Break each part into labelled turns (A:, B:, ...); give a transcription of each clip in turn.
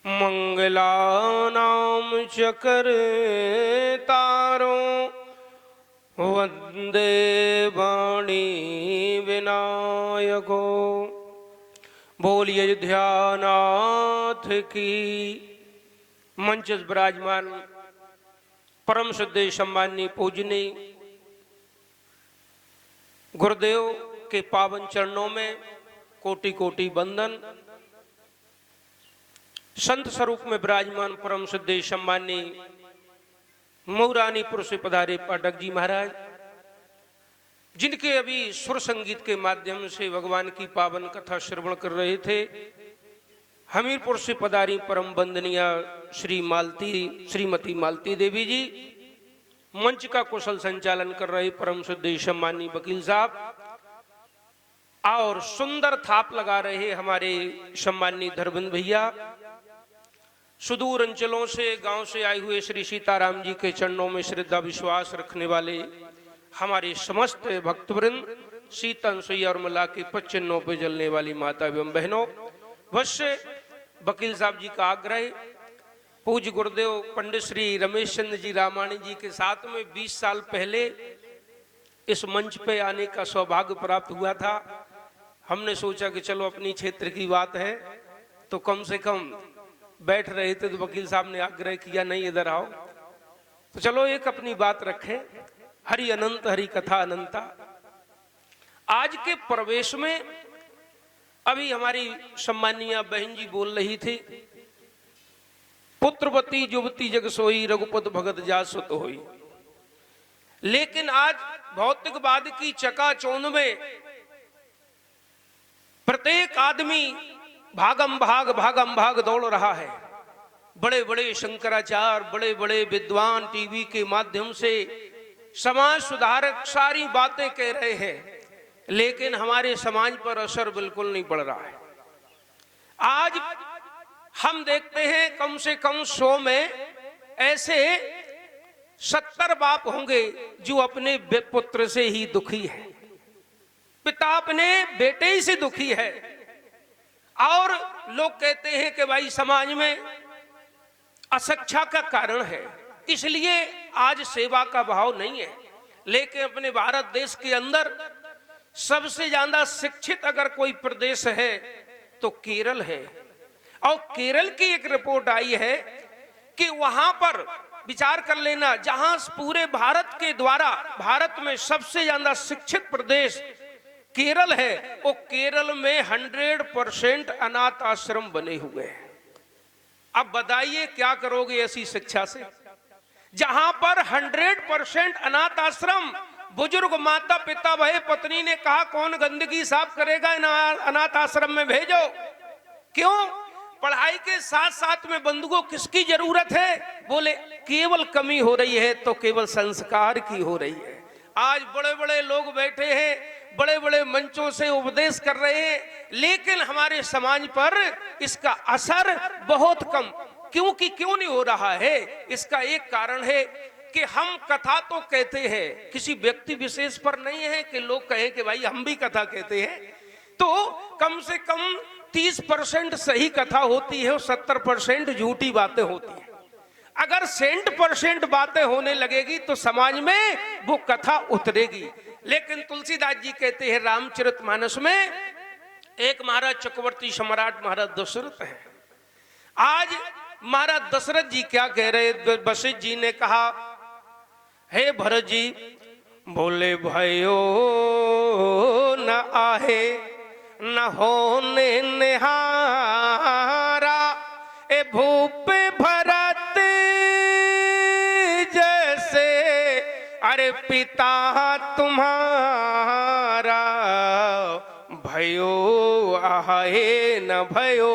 A: मंगलानाम चकर्तारों वंदे वाणी विनायको। बोलिए अयोध्यानाथ की। मंच विराजमान परम श्रद्धेय सम्माननीय पूजनीय गुरुदेव के पावन चरणों में कोटि कोटि वंदन। संत स्वरूप में विराजमान परम श्रद्धेय सम्माननीय मऊरानीपुर से पधारे पाठक जी महाराज, जिनके अभी सुर संगीत के माध्यम से भगवान की पावन कथा श्रवण कर रहे थे। हमीरपुर से पधारी परम वंदनीय श्रीमती मालती देवी जी, मंच का कुशल संचालन कर रहे परम श्रद्धेय सम्माननीय वकील साहब, और सुंदर थाप लगा रहे हमारे सम्माननीय धर्मेंद्र भैया, सुदूर अंचलों से गांव से आए हुए श्री सीताराम जी के चरणों में श्रद्धा विश्वास रखने वाले हमारे समस्त भक्तवृंद, सीता अनुसुईया और मला के पच्चनों पे जलने वाली माता एवं बहनों, वश्य वकील साहब जी का आग्रह, पूज्य गुरुदेव पंडित श्री रमेश चंद्र जी रामाणी जी के साथ में 20 साल पहले इस मंच पे आने का सौभाग्य प्राप्त हुआ था। हमने सोचा कि चलो अपनी क्षेत्र की बात है तो कम से कम बैठ रहे थे तो वकील साहब ने आग्रह किया नहीं इधर आओ, तो चलो एक अपनी बात रखें। हरि अनंत हरि कथा अनंता। आज के प्रवेश में अभी हमारी सम्मानीय बहन जी बोल रही थी, पुत्रवती युवती जग सोई रघुपत भगत जासुत होई। लेकिन आज भौतिकवाद की चकाचौंध में प्रत्येक आदमी भागम भाग दौड़ रहा है। बड़े बड़े शंकराचार्य, बड़े बड़े विद्वान टीवी के माध्यम से समाज सुधारक सारी बातें कह रहे हैं, लेकिन हमारे समाज पर असर बिल्कुल नहीं पड़ रहा है। आज हम देखते हैं कम से कम 100 में ऐसे 70 बाप होंगे जो अपने पुत्र से ही दुखी है, पिता अपने बेटे ही से दुखी है। और लोग कहते हैं कि भाई समाज में अशिक्षा का कारण है, इसलिए आज सेवा का भाव नहीं है। लेकिन अपने भारत देश के अंदर सबसे ज्यादा शिक्षित अगर कोई प्रदेश है तो केरल है। और केरल की एक रिपोर्ट आई है कि वहां पर विचार कर लेना, जहां पूरे भारत के द्वारा भारत में सबसे ज्यादा शिक्षित प्रदेश केरल है, वो केरल में 100% अनाथ आश्रम बने हुए हैं। अब बताइए क्या करोगे ऐसी शिक्षा से, जहां पर 100% अनाथ आश्रम। बुजुर्ग माता पिता भय पत्नी ने कहा कौन गंदगी साफ करेगा, अनाथ आश्रम में भेजो। क्यों? पढ़ाई के साथ साथ में बंधुओं किसकी जरूरत है? बोले केवल कमी हो रही है तो केवल संस्कार की हो रही है। आज बड़े बड़े लोग बैठे हैं, बड़े बड़े मंचों से उपदेश कर रहे हैं, लेकिन हमारे समाज पर इसका असर बहुत कम। क्यों नहीं हो रहा है? इसका एक कारण है कि हम कथा तो कहते हैं, किसी व्यक्ति विशेष पर नहीं है कि लोग कहें कि भाई हम भी कथा कहते हैं, तो कम से कम 30% सही कथा होती है और 70% झूठी बातें होती है। अगर 100% बातें होने लगेगी तो समाज में वो कथा उतरेगी। लेकिन तुलसीदास जी कहते हैं रामचरितमानस में, एक महाराज चक्रवर्ती सम्राट महाराज दशरथ है। आज महाराज दशरथ जी क्या कह रहे? वशिष्ठ जी ने कहा, हे भरत जी, बोले भयो न आहे न होने निहारा, ए भूप भरत जैसे अरे पिता तुम्हारा, भयो आहे न भयो।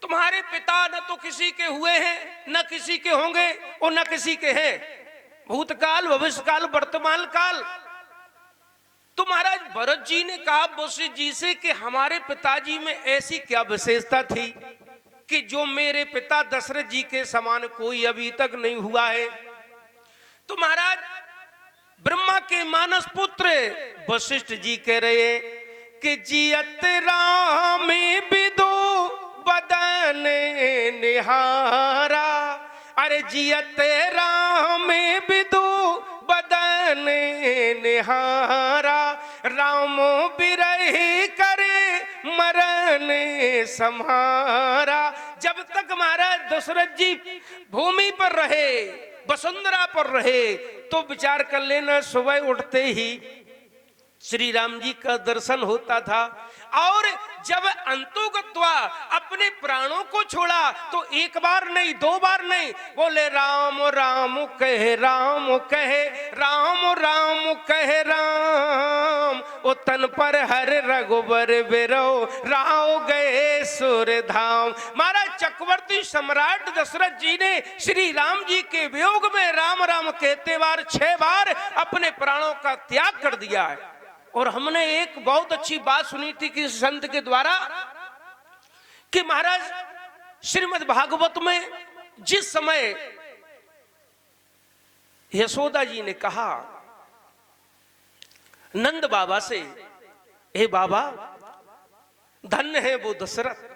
A: तुम्हारे पिता न तो किसी के हुए हैं, न किसी के होंगे और न किसी के हैं, भूतकाल भविष्यकाल वर्तमान काल। तो महाराज भरत जी ने कहा वशिष्ठ जी से कि हमारे पिताजी में ऐसी क्या विशेषता थी कि जो मेरे पिता दशरथ जी के समान कोई अभी तक नहीं हुआ है। तो महाराज ब्रह्मा के मानस पुत्र वशिष्ठ जी कह रहे हैं कि जियत राम विदो बदन निहारा, अरे जियते राम विदु बदन निहारा, राम बिरही करे मरण सम्हारा। जब तक महाराज दशरथ जी भूमि पर रहे, वसुंधरा पर रहे, तो विचार कर लेना सुबह उठते ही श्री राम जी का दर्शन होता था। और जब अंतुगत्वा अपने प्राणों को छोड़ा तो एक बार नहीं, दो बार नहीं, बोले राम राम कहे राम कहे, राम राम कहे राम, ओ तन पर हर रघुबर बिरो, राव गए सुर धाम। महाराज चक्रवर्ती सम्राट दशरथ जी ने श्री राम जी के वियोग में राम राम कहते बार 6 बार अपने प्राणों का त्याग कर दिया है। और हमने एक बहुत अच्छी बात सुनी थी कि संत के द्वारा कि महाराज श्रीमद् भागवत में जिस समय यशोदा जी ने कहा नंद बाबा से, हे बाबा धन्य है वो दशरथ,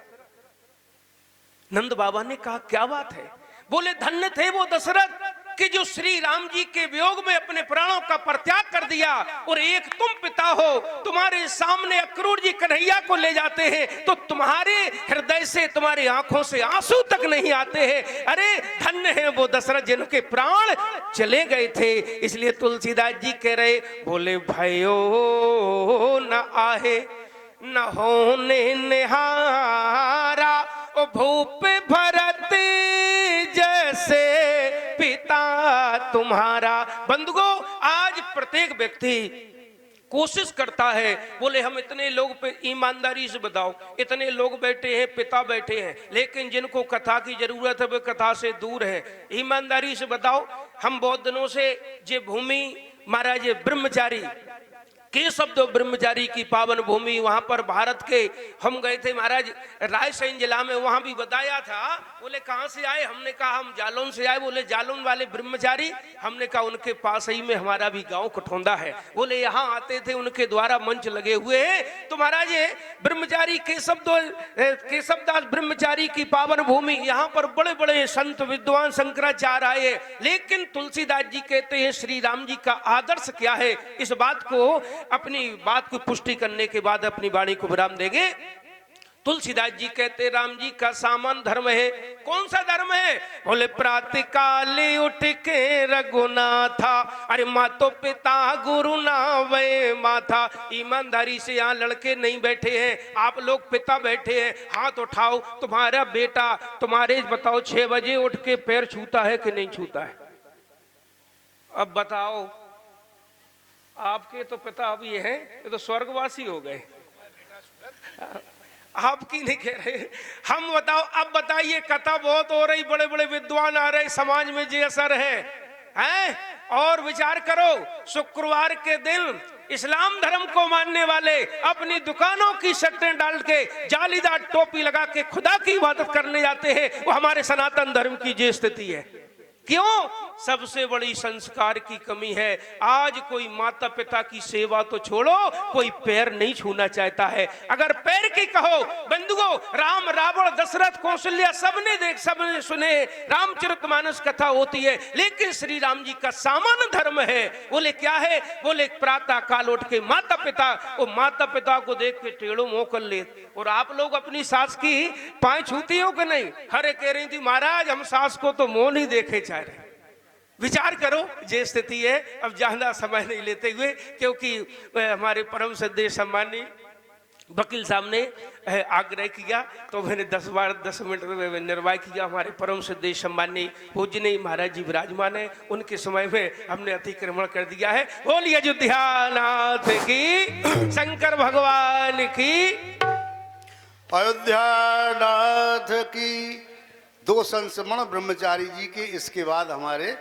A: नंद बाबा ने कहा क्या बात है? बोले धन्य थे वो दशरथ कि जो श्री राम जी के वियोग में अपने प्राणों का परित्याग कर दिया, और एक तुम पिता हो, तुम्हारे सामने अक्रूर जी कन्हैया को ले जाते हैं तो तुम्हारे हृदय से, तुम्हारी आंखों से आंसू तक नहीं आते हैं। अरे धन्य है वो दशरथ जिनके प्राण चले गए थे। इसलिए तुलसीदास जी कह रहे, बोले भयो न आहे न होने निहारा, ओ भूप भरत जैसे पिता तुम्हारा। बंधुओं आज प्रत्येक व्यक्ति कोशिश करता है, बोले हम इतने लोग पे ईमानदारी से बताओ, इतने लोग बैठे हैं, पिता बैठे हैं, लेकिन जिनको कथा की जरूरत है वे कथा से दूर है। ईमानदारी से बताओ, हम बहुत दिनों से जे भूमि महाराज ब्रह्मचारी के शब्द ब्रह्मचारी की पावन भूमि, वहां पर भारत के हम गए थे महाराज रायसेन जिला में, वहां भी बताया था। बोले कहां से आए? हमने कहा हम जालौन से आए। बोले जालौन वाले ब्रह्मचारी? हमने कहा उनके पास ही में हमारा भी गांव कठौंदा है। बोले यहाँ आते थे, उनके द्वारा मंच लगे हुए हैं। तो महाराज ये ब्रह्मचारी केशवदास ब्रह्मचारी की पावन भूमि, यहाँ पर बड़े बड़े संत विद्वान शंकराचार्य आए, लेकिन तुलसीदास जी कहते हैं श्री राम जी का आदर्श क्या है। इस बात को, अपनी बात को पुष्टि करने के बाद अपनी वाणी को विराम देंगे। तुलसीदास जी कहते राम जी का सामान धर्म है। कौन सा धर्म है? बोले प्रातः काल उठ के रघुनाथा, अरे मातो पिता गुरु ना वे माथा। ईमानदारी से यहाँ लड़के नहीं बैठे हैं, आप लोग पिता बैठे हैं, हाथ उठाओ। तुम्हारा बेटा तुम्हारे बताओ 6 बजे उठ के पैर छूता है कि नहीं छूता है? अब बताओ, आपके तो पिता अभी हैं, ये तो स्वर्गवासी हो गए, आपकी नहीं कह रहे हम। बताओ, अब बताइए, कथा बहुत हो रही, बड़े बड़े विद्वान आ रहे, समाज में जे असर है? और विचार करो, शुक्रवार के दिन इस्लाम धर्म को मानने वाले अपनी दुकानों की शर्टें डाल के जालीदार टोपी लगा के खुदा की इबादत करने जाते हैं। वो हमारे सनातन धर्म की जे स्थिति है। क्यों? सबसे बड़ी संस्कार की कमी है। आज कोई माता पिता की सेवा तो छोड़ो, कोई पैर नहीं छूना चाहता है। अगर पैर की कहो, बंधुओं, राम रावण दशरथ कौशल्या सबने सुने, रामचरितमानस कथा होती है, लेकिन श्री राम जी का सामान्य धर्म है। बोले क्या है? बोले प्रातः काल उठ के माता पिता, वो माता पिता को देख के टेढ़ो मुंह कर ले। और आप लोग अपनी सास की पांव छूती हो कि नहीं? हरे कह रही थी महाराज हम सास को तो मुंह नहीं देखे चाह रहे। विचार करो ये स्थिति है। अब ज्यादा समय नहीं लेते हुए, क्योंकि हमारे परम श्रद्धेय सम्मानी वकील साहब ने आग्रह किया तो मैंने 10 मिनट में निर्वाह किया। हमारे परम श्रद्धेय सम्मानी पूजनीय महाराज जी विराजमान है, उनके समय में हमने अतिक्रमण कर दिया है। बोलिए अयोध्यानाथ की, शंकर भगवान की,
B: अयोध्यानाथ की। 2 संस्मरण ब्रह्मचारी जी के, इसके बाद हमारे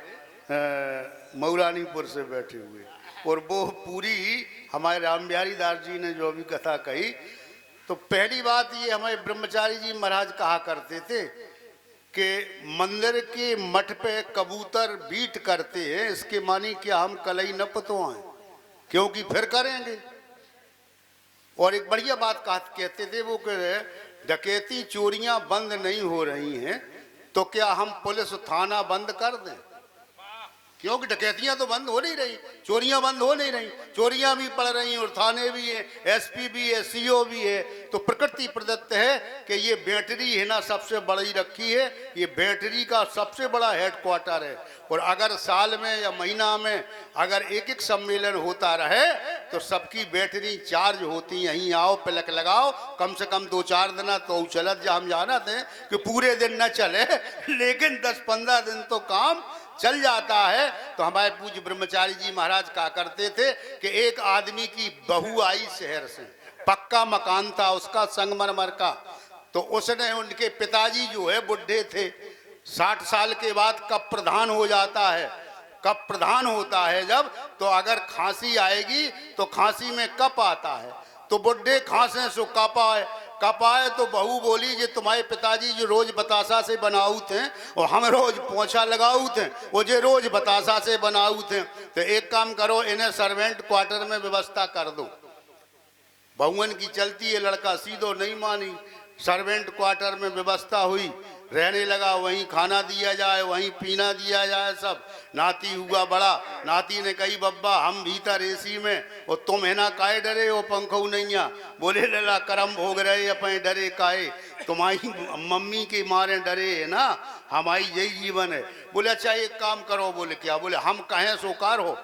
B: मौलानीपुर से बैठे हुए, और वो पूरी हमारे राम बिहारी दास जी ने जो भी कथा कही। तो पहली बात ये, हमारे ब्रह्मचारी जी महाराज कहा करते थे कि मंदिर के मठ पे कबूतर बीट करते हैं, इसके मानी क्या हम कलई न पतवाएं, क्योंकि फिर करेंगे। और एक बढ़िया बात कहते थे वो, कि डकैती चोरियां बंद नहीं हो रही हैं तो क्या हम पुलिस थाना बंद कर दें? क्योंकि डकैतियां तो बंद हो नहीं रही, चोरियां बंद हो नहीं रही, चोरियां भी पड़ रही और थाने भी है, एसपी भी है, सीओ भी है। तो प्रकृति प्रदत्त है कि ये बैटरी है ना सबसे बड़ी रखी है, ये बैटरी का सबसे बड़ा हेडक्वार्टर है। और अगर साल में या महीना में अगर एक एक सम्मेलन होता रहे तो सबकी बैटरी चार्ज होती, यहीं आओ प्लग लगाओ, कम से कम 2-4 दिन तो चलत जा। हम जाना थे कि पूरे दिन न चले लेकिन 10-15 दिन तो काम चल जाता है। तो हमारे पूज्य ब्रह्मचारी जी महाराज कहा करते थे कि एक आदमी की बहू आई शहर से, पक्का मकान था उसका संगमरमर का। तो उसने, उनके पिताजी जो है बुढ़े थे, 60 साल के बाद कब प्रधान हो जाता है, कब प्रधान होता है जब, तो अगर खांसी आएगी तो खांसी में कप आता है, तो बुढ़े खांसे सो कप आए तो बहू बोली जे तुम्हारे पिताजी जो रोज बतासा से बनाऊ थे और हम रोज पोछा लगाऊ थे, वो जे रोज बतासा से बनाऊ थे, तो एक काम करो इन्हें सर्वेंट क्वार्टर में व्यवस्था कर दो। बहुअन की चलती है, लड़का सीधो नहीं मानी, सर्वेंट क्वार्टर में व्यवस्था हुई, रहने लगा, वहीं खाना दिया जाए, वहीं पीना दिया जाए सब। नाती हुआ बड़ा, नाती ने कही बब्बा हम भीतर एसी में और तुम है ना काहे डरे हो, पंखो नैया। बोले लला करम भोग रहे अपने डरे काहे, तुम्हारी मम्मी के मारे डरे है ना, हमारी यही जीवन है। बोले अच्छा एक काम करो। बोले क्या? बोले हम कहें सोकार हो।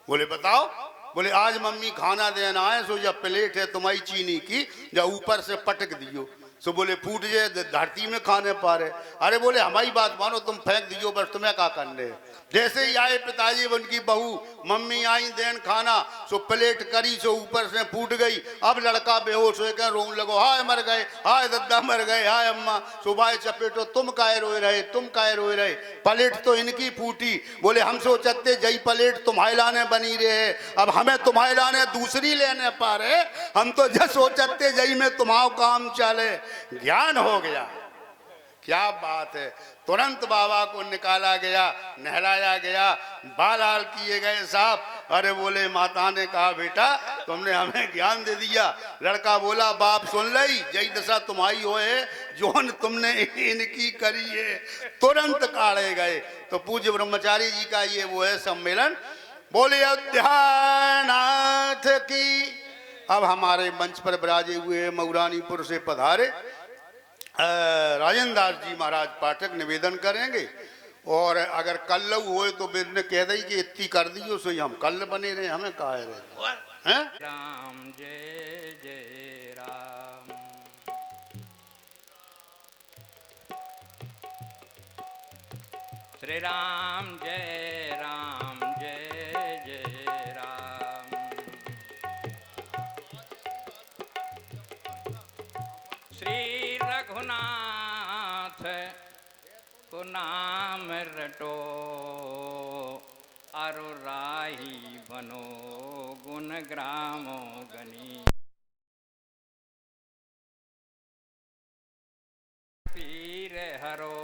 B: बोले बताओ। बोले आज मम्मी खाना देना है सो जब प्लेट है तुम्हारी चीनी की, जब ऊपर से पटक दियो सो बोले फूट जाए धरती में खाने पा रहे। अरे बोले हमारी बात मानो, तुम फेंक दियो बस, तुम्हें क्या करने। जैसे ही आए पिताजी, उनकी बहू मम्मी आई देन खाना, सो प्लेट करी सो ऊपर से फूट गई। अब लड़का बेहोश हो गया, रोने लगो, हाय मर गए, हाय दद्दा मर गए, हाय अम्मा। सुबह चपेटो, तुम काहे रोए रहे, तुम काहे रोए रहे, प्लेट तो इनकी फूटी। बोले हम सोचते जई प्लेट तुम्हारे लाने बनी रहे, अब हमें तुम्हारे लाने दूसरी लेने पा रहे, हम तो जब सोचते जई में तुम्हारा काम चले। ज्ञान हो गया, क्या बात है। तुरंत बाबा को निकाला गया, नहलाया गया, बाल हाल किए गए साहब। अरे बोले माता ने कहा बेटा तुमने हमें ज्ञान दे दिया। लड़का बोला बाप सुन लई, जय दशा तुम्हारी हो है जोन तुमने इनकी करी है। तुरंत काढ़े गए। तो पूज्य ब्रह्मचारी जी का ये वो है सम्मेलन। बोले अध्यानाथ की। अब हमारे मंच पर विराजे हुए मऊरानीपुर से पधारे राजेंद्र दास जी महाराज पाठक निवेदन करेंगे। और अगर कल हुए तो ने कह दी कि इतनी कर दियो सो हम कल बने रहे, हमें कहा रहे हैं।
C: राम जय जय राम। श्री राम जय राम जय जय राम। श्री रघुनाथ को नाम रटो, अरु राही बनो गुण ग्रामो गनी। पीर हरो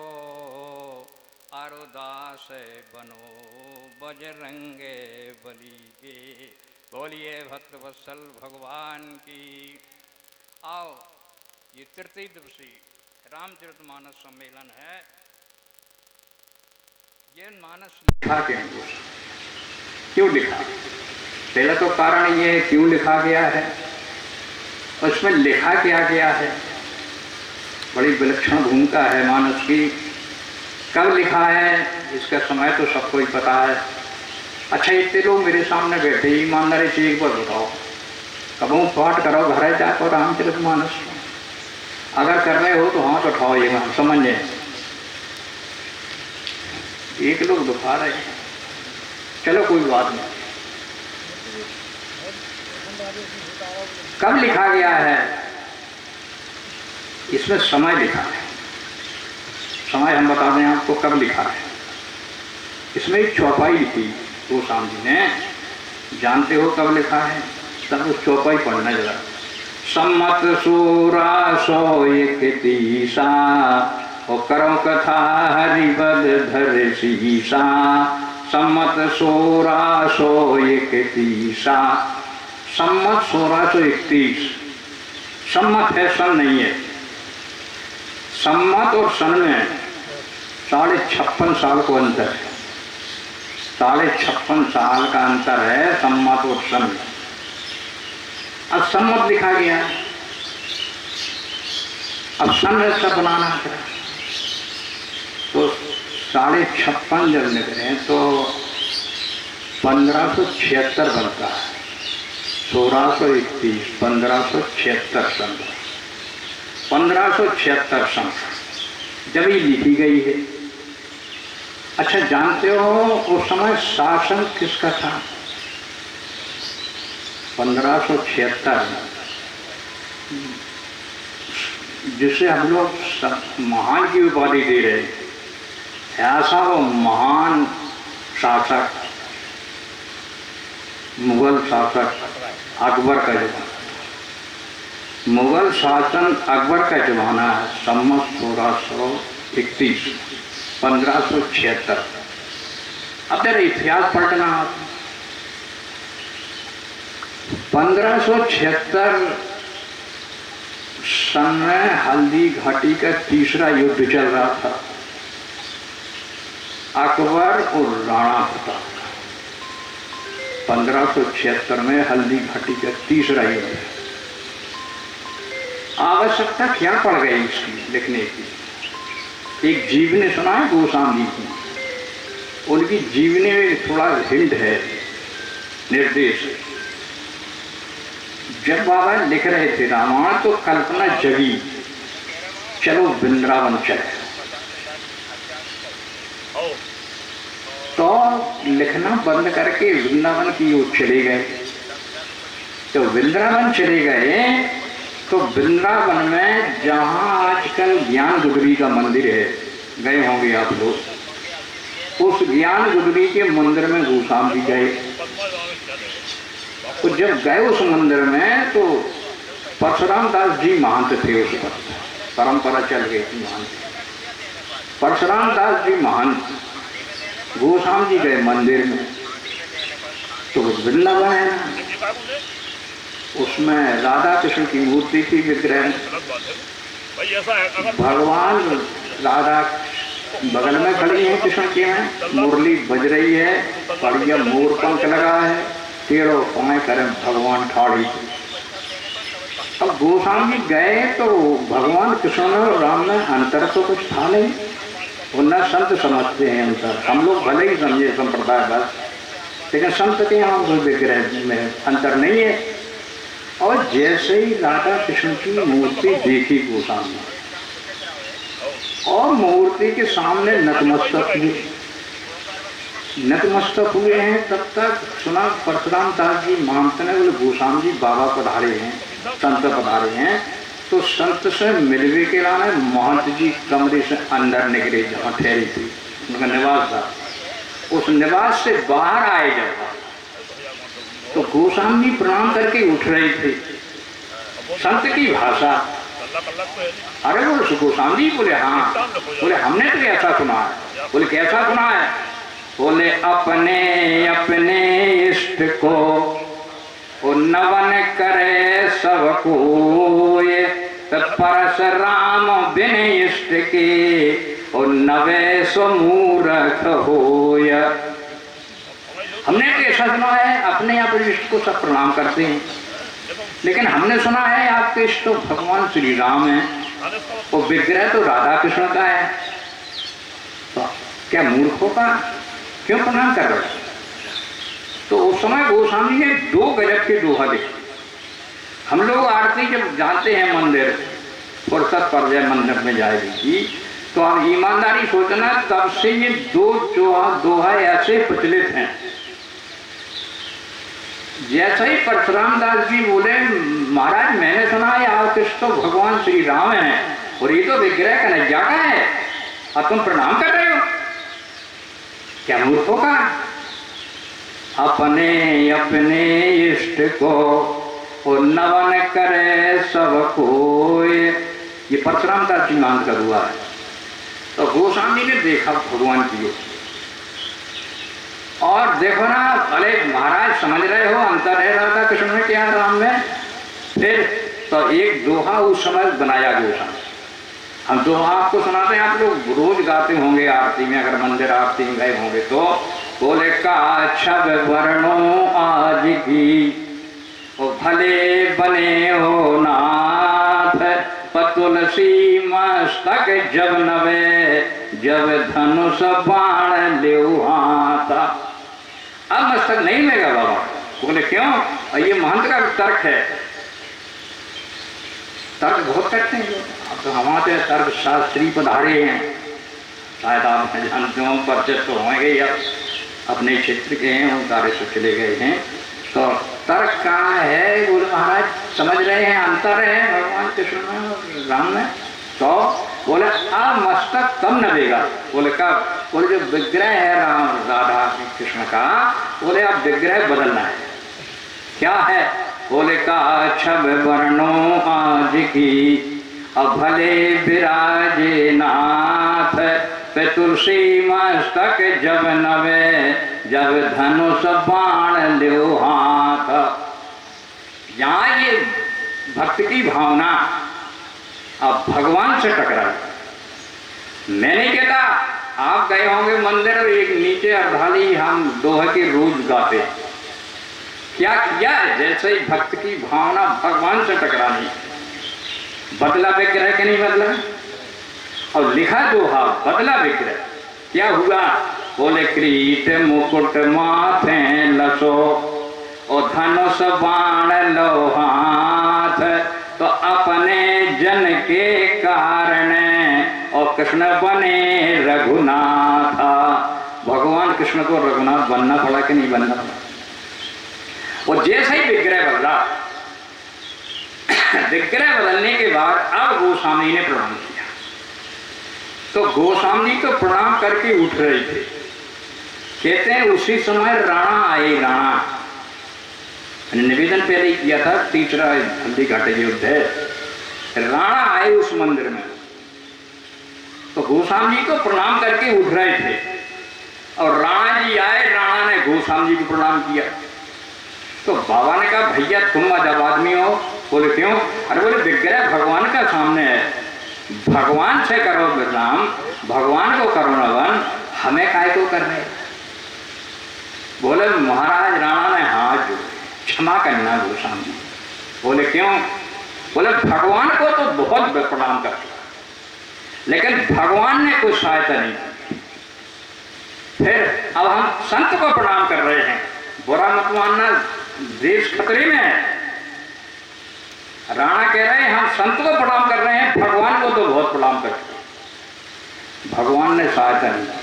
C: अरु दास बनो बजरंगे बली के। बोलिए भक्त वत्सल भगवान की। आओ, ये तृतीय दिवसीय रामचरितमानस सम्मेलन है। ये मानस
D: लिखा क्यों लिखा? पहला तो कारण ये है क्यों लिखा गया है, उसमें लिखा क्या गया है। बड़ी विलक्षण भूमिका है मानस की। कब लिखा है इसका समय तो सबको ही पता है। अच्छा, इतने लोग मेरे सामने बैठे, ईमानदारी से एक बार बताओ, कबों पाठ करो घर जाकर रामचरितमानस। अगर कर रहे हो तो हाथ उठाओ, ये हम समझ जाए। एक लोग दिखा रहे हैं, चलो कोई बात नहीं। कब लिखा गया है इसमें समय लिखा है। समय हम बता दें आपको कब लिखा है। इसमें एक चौपाई लिखी गोस्वामी जी ने, जानते हो कब लिखा है? तब उस चौपाई पढ़ना जरा। सम्मत 1631 और करो कथा हरिपद धर शीशा। सम्मत 1631। सम्मत 1631। सम्मत है, सन नहीं है। सम्मत और सन में 56.5 साल को अंतर है। 56.5 साल का अंतर है सम्मत और सन में। अब सम्मत लिखा गया, अब सन ऐसा बनाना है तो 56.5 जब लिख रहे हैं तो 1576 बनता है। 1631 1576 सन, 1576 सन जब ये लिखी गई है। अच्छा, जानते हो उस समय शासन किसका था? 1576 जिसे हम लोग महान की उपाधि दे रहे हैं, ऐसा वो महान शासक मुगल शासक अकबर का जमाना, मुगल शासन अकबर का जमाना है। सम्मत 1631 1576। अब तेरा इतिहास पलटना आप। 1576 सन में हल्दी घाटी का तीसरा युद्ध चल रहा था, अकबर और राणा प्रताप। 1576 में हल्दी घाटी का तीसरा युद्ध। आवश्यकता क्या पड़ गई इसकी लिखने की? एक जीवनी सुना है गोस्वामी की, उनकी जीवनी में थोड़ा हिंट है, निर्देश। जब बाबा लिख रहे थे रामायण तो कल्पना जगी, चलो वृंदावन चले। तो लिखना बंद करके वृंदावन की ओर चले गए। तो वृंदावन चले गए तो वृंदावन में जहाँ आजकल ज्ञान गुदरी का मंदिर है, गए होंगे आप लोग, उस ज्ञान गुदरी के मंदिर में गोस्वामी जी गए। तो जब गए उस मंदिर में तो परशुराम दास जी महंत थे। उस पर परंपरा चल गई थी महंत। परशुराम दास जी महंत, गोस्वामी जी गए मंदिर में। तो वृंदावन है ना, उसमें राधा कृष्ण की मूर्ति थी, विग्रह। भगवान राधा बगल में खड़ी है कृष्ण के हैं, मुरली बज रही है, बढ़िया मोर पंख लगा है, तेरह पाए करें भगवान ठाड़ी। अब गोस्वामी जी गए तो भगवान कृष्ण और राम में अंतर तो कुछ था नहीं, उन्ना संत समझते हैं अंतर। हम लोग भले ही समझे संप्रदाय बस, लेकिन संत के यहाँ कोई विग्रह में अंतर नहीं है। और जैसे ही राधा कृष्ण की मूर्ति देखी गोस्वामी और मूर्ति के सामने नतमस्तक हुए हैं, तब तक सुना परशुराम दास जी महंत ने बोले गोस्वामी जी बाबा पधारे हैं, संत पधारे हैं। तो संत से मिलवे के लाने महंत जी कमरे से अंदर निकले, जहाँ ठहरी थी उनका निवास था, उस निवास से बाहर आए जब तो गोस्वामी जी प्रणाम करके उठ रहे थे। संत की भाषा, अरे बोले गोस्वामी जी? बोले हाँ। बोले हमने तो ऐसा सुना है। बोले कैसा सुना है? बोले अपने अपने इष्ट को नवन करे सब कोय, परशुराम बिन इष्ट के और नवे सो मूर्ख होय। हमने तो ऐसा सुना है अपने अपने इष्ट को सब प्रणाम करते हैं, लेकिन हमने सुना है आपके इष्ट तो भगवान श्री राम है और विग्रह तो राधा कृष्ण का है, तो क्या मूर्खों का क्यों प्रणाम कर रहे? तो उस समय गोस्वामी ने 2 गजब के दोहा लिखे। हम लोग आरती जब जाते हैं मंदिर, फुर्सत पड़ जाए मंदिर में जाएगी, तो आप ईमानदारी सोचना, तब से ये 2 दोहा ऐसे प्रचलित हैं। जैसे ही परशुराम दास जी बोले महाराज मैंने सुना है आप तो भगवान श्री राम हैं और ये तो विग्रह का नैया का है, अब तुम प्रणाम कर रहे हो, क्या मूर्खों का? अपने अपने इष्ट को और नवन करे सब कोय, ये परशुराम दास जी मान कर हुआ है। तो गोस्वामी ने देखा भगवान की ओर, और देखो ना, अरे महाराज समझ रहे हो अंतर है राधा कृष्ण में क्या राम में? फिर तो एक दोहा उस समय बनाया गोस्वामी, हम तो आपको सुनाते हैं, आप लोग रोज गाते होंगे आरती में, अगर मंदिर आरती में गए होंगे तो। बोले का छब वर्णो आज की ओ भले बने हो नाथ, पतुलसी मस्तक जब नवे, जब धनुष बाण ले हाथ। अब मस्तक नहीं लेगा बाबा। बोले क्यों? और ये महंत का तर्क है। तर्क बहुत करते हैं अब तो, हमारे तर्क शास्त्री पधारे हैं, शायद आप जानते हो, परिचित तो होंगे या अपने क्षेत्र के हैं, ओंकारे से चले गए हैं। तो तर्क कहाँ है? बोले महाराज समझ रहे हैं, अंतर है भगवान कृष्ण में राम में। तो बोले अब मस्तक कब नवेगा? बोले कब? बोले जो विग्रह है राम राधा कृष्ण का, बोले अब विग्रह बदलना है। क्या है? बोले का छब वर्णो आज की, अब भले विराजे नाथ, पे तुलसी मस्तक जब नवे, जब धनुष बाण ल्यो हाथ। यहाँ ये भक्त की भावना अब भगवान से टकराई। मैं नहीं कहता, आप गए होंगे मंदिर और एक नीचे अर्धाली हम दोहे के रोज गाते हैं। क्या किया? जैसे ही भक्त की भावना भगवान से टकरानी, बदला विग्रह के नहीं बदला, और लिखा दोहा बदला विग्रह। क्या हुआ? बोले क्रीट मुकुट माथे लसो, और धनुष बाण लो हाथ, तो अपने जन के कारण और कृष्ण बने रघुनाथ। भगवान कृष्ण को रघुनाथ बनना पड़ा कि नहीं बनना पड़ा? और जैसे ही विग्रह बदला, विग्रह बदलने के बाद अब गोस्वामी ने प्रणाम किया। तो गोस्वामी तो प्रणाम करके उठ रहे थे। कहते हैं उसी समय राणा आए। राणा निवेदन पहले किया था, तीसरा हल्दी घाटे युद्ध है। राणा आए उस मंदिर में, तो गोस्वामी जी को प्रणाम करके उठ रहे थे और राणा जी आए। राणा ने गोस्वामी जी को प्रणाम किया। तो बाबा ने कहा भैया तुम अजब आदमी हो। बोले क्यों? अरे बोले विग्रह भगवान का सामने है, भगवान से करो विराम, भगवान को करो नवन, हमें काय को कर रहे? बोले महाराज राणा ने हाथ जोड़े, क्षमा करना गोस्वामी जी। बोले क्यों? बोले भगवान को तो बहुत प्रणाम करते, लेकिन भगवान ने कोई सहायता नहीं की। फिर अब हम संत को प्रणाम कर रहे हैं, बुरा मत मानना, देश खतरे में है। राणा कह रहे हैं हम संत को प्रणाम कर रहे हैं, भगवान को तो बहुत प्रणाम करते हैं, भगवान ने सहायता नहीं की।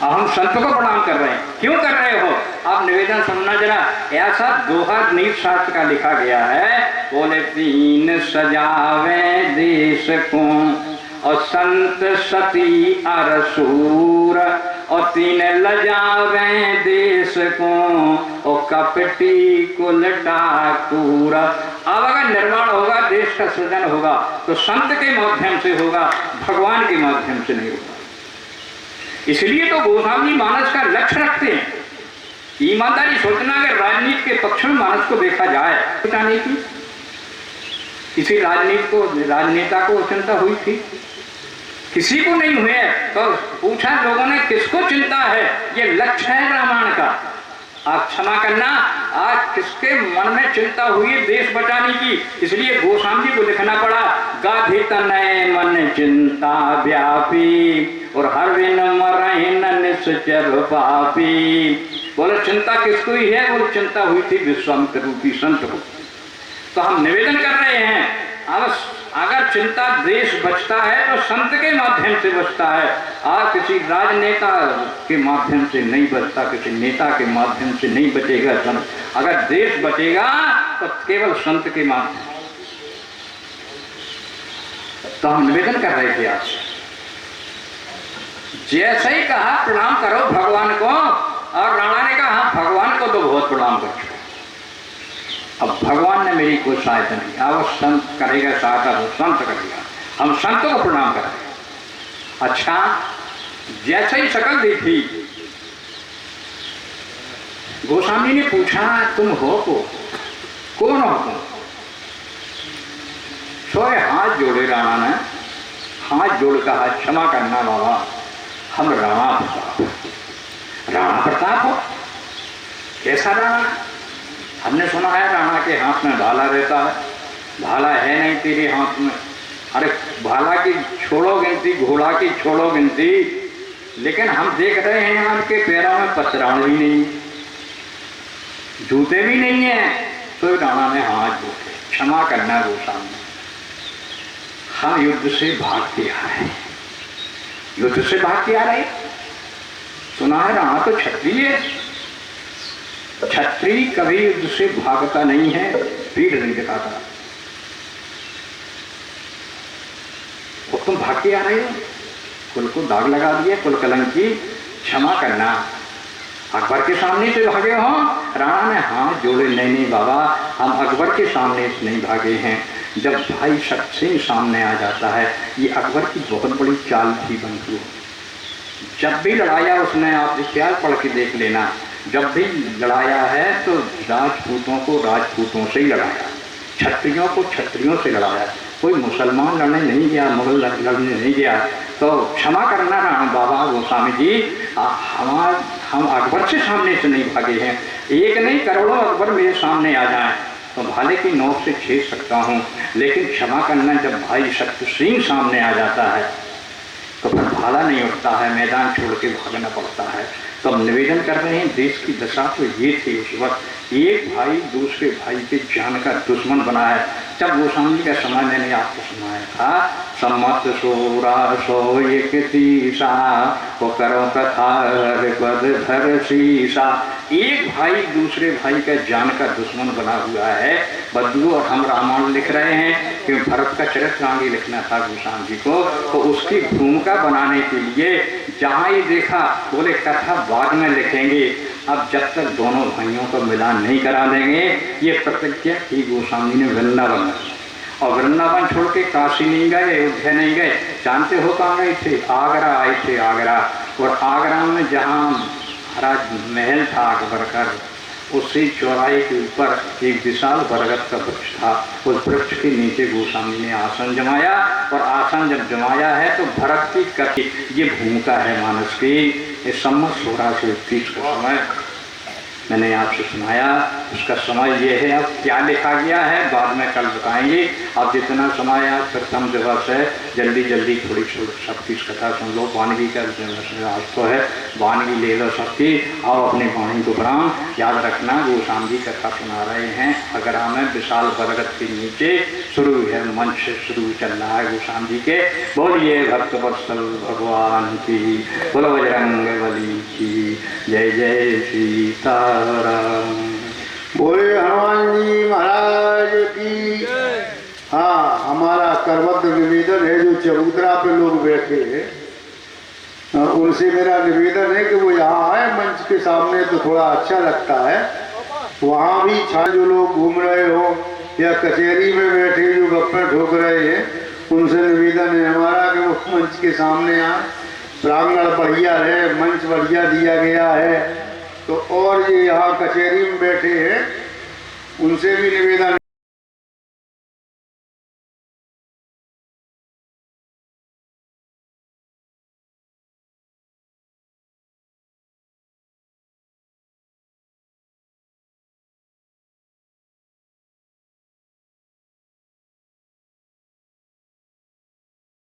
D: अब हम संत को प्रणाम कर रहे हैं, क्यों कर रहे हो? आप निवेदन सुनना जरा। ऐसा दोहा नीति शास्त्र का लिखा गया है। बोले तीन सजावे देश को, और संत सती अरसूर, और तीन लजावे देश को, और कपटी कुल ठाकुर। अब अगर निर्माण होगा, देश का सृजन होगा, तो संत के माध्यम से होगा, भगवान के माध्यम से नहीं होगा। इसलिए तो गोस्वामी मानस का लक्ष्य रखते हैं। ईमानदारी सोचना, अगर राजनीति के पक्ष में मानस को देखा जाए, चिंता नहीं थी किसी राजनीति को, राजनेता को चिंता हुई थी? किसी को नहीं हुए। तो पूछा लोगों ने किसको चिंता है? ये लक्ष्य है रामायण का। आप क्षमा करना, आज किसके मन में चिंता हुई है देश बचाने की? इसलिए गोस्वामी जी को लिखना पड़ा, गाधि तनय मन चिंता व्यापी, और हर विन मरहिन निश्चर पापी। बोले चिंता किसको ही है? बोले चिंता हुई थी विश्वामित्र रूपी संत को। तो हम निवेदन कर रहे हैं, अगर चिंता देश बचता है तो संत के माध्यम से बचता है, और किसी राजनेता के माध्यम से नहीं बचता, किसी नेता के माध्यम से नहीं बचेगा संत। अगर देश बचेगा तो केवल संत के माध्यम। तो हम निवेदन कर रहे थे आपसे, जैसे ही कहा प्रणाम करो भगवान को, और राणा ने कहा हाँ भगवान को तो बहुत प्रणाम करते। अब भगवान ने मेरी कोई सहायता नहीं, अब संत करेगा सहायता, तो संत करेगा, हम संत को प्रणाम करें। अच्छा, जैसे ही शकल देखी, गोस्वामी ने पूछा तुम हो कौन हो तुम? सोए हाथ जोड़े राणा ने, हाथ जोड़ कहा, क्षमा करना बाबा, हम राणा प्रताप हो। कैसा राणा? हमने सुना है राणा के हाथ में भाला रहता है, भाला है नहीं तेरे हाथ में। अरे भाला की छोड़ो गिनती, घोड़ा की छोड़ो गिनती, लेकिन हम देख रहे हैं उनके पैरों में पतराण भी नहीं, जूते भी नहीं है। तो राणा ने हाथ जोड़े, क्षमा करना गोस्वामी, हम युद्ध से भाग के आ रहे हैं, युद्ध से भाग के आ रहे। सुना है राणा तो क्षत्रिय है, क्षत्रिय कभी युद्ध से भागता नहीं है, पीठ नहीं दिखाता। और तुम भाग के आ रहे हो, कुल को दाग लगा दिया, कुल कलंकी, क्षमा करना। अकबर के सामने से भागे हो? राणा ने हाथ जोड़े, नहीं बाबा, हम अकबर के सामने से नहीं भागे हैं। जब भाई शक्ति सामने आ जाता है, ये अकबर की बहुत बड़ी चाल थी बंधु। जब भी लड़ाया उसने, आप इतिहास पढ़ के देख लेना, जब भी लड़ाया है तो राजपूतों को राजपूतों से ही लड़ाया, क्षत्रियों को क्षत्रियों से लड़ाया। कोई मुसलमान लड़ने नहीं गया, मुगल लड़ने नहीं गया। तो क्षमा करना राणा बाबा गोस्वामी जी, हम अकबर से सामने से नहीं भागे हैं। एक नहीं करोड़ों अकबर मेरे सामने आ जाएं तो भाले की नोक से छेद सकता हूँ, लेकिन क्षमा करना, जब भाई शक्ति सिंह सामने आ जाता है तो फिर भाला नहीं उठता है, मैदान छोड़ के भागना पड़ता है। तो हम निवेदन कर रहे हैं, देश की दशा तो ये थी उस वक्त, एक भाई दूसरे भाई के जान का दुश्मन बना है। जब गोस्वामी का समय मैंने आपको सुनाया था, सम्मत 1631 वो करो कथा धर शीशा, एक भाई दूसरे भाई का जान का दुश्मन बना हुआ है बद्दू। और हम रामायण लिख रहे हैं कि भरत का चरित्र आगे लिखना था गोस्वामी जी को, तो उसकी भूमिका बनाने के लिए जहाँ ये देखा, बोले कथा बाद में लिखेंगे, अब जब तक दोनों भाइयों को मिलान नहीं करा देंगे। ये प्रतिज्ञा की गोस्वामी ने वृंदावन, और वृंदावन छोड़ के काशी नहीं गए, अयोध्या नहीं गए, जानते हो कहाँ गए थे? आगरा आए थे, आगरा। और आगरा में जहाँ महाराज महल था अकबर का, उसी चौराहे के ऊपर एक विशाल बरगद का वृक्ष था, उस वृक्ष के नीचे गोस्वामी ने आसन जमाया। और आसन जब जमाया है तो भरत की कथी, ये भूमिका है मानस की। इस सम्मत 1631 का समय मैंने आपसे सुनाया, उसका समय ये है। अब क्या लिखा गया है बाद में कल बताएंगे। अब जितना समय आज प्रथम दिवस है, जल्दी जल्दी थोड़ी सबकी कथा सुन लो। वानगी का आज तो है, वानगी ले लो सबकी, आओ अपनी वाणी को प्रणाम। याद रखना गोस्वामी जी कथा सुना रहे हैं आगरा में विशाल बरगद के नीचे, शुरू है, मंच से शुरू चल रहा है गोस्वामी जी के। बोलिए भक्त वत्सल भगवान की, बोलो बजरंग बली की जय, जय सीता।
B: बोले हनुमान जी महाराज की। हाँ, हमारा करबद्ध निवेदन है, जो चबूतरा पे लोग बैठे हैं उनसे मेरा निवेदन है कि वो यहाँ आए मंच के सामने, तो थोड़ा अच्छा लगता है। वहाँ भी छा जो लोग घूम रहे हो या कचहरी में बैठे जो गप्पे ठोक रहे हैं, उनसे निवेदन है हमारा कि वो मंच के सामने आए। प्रांगण बढ़िया है, मंच बढ़िया दिया गया है। तो और ये यहाँ कचहरी में बैठे हैं, उनसे भी निवेदन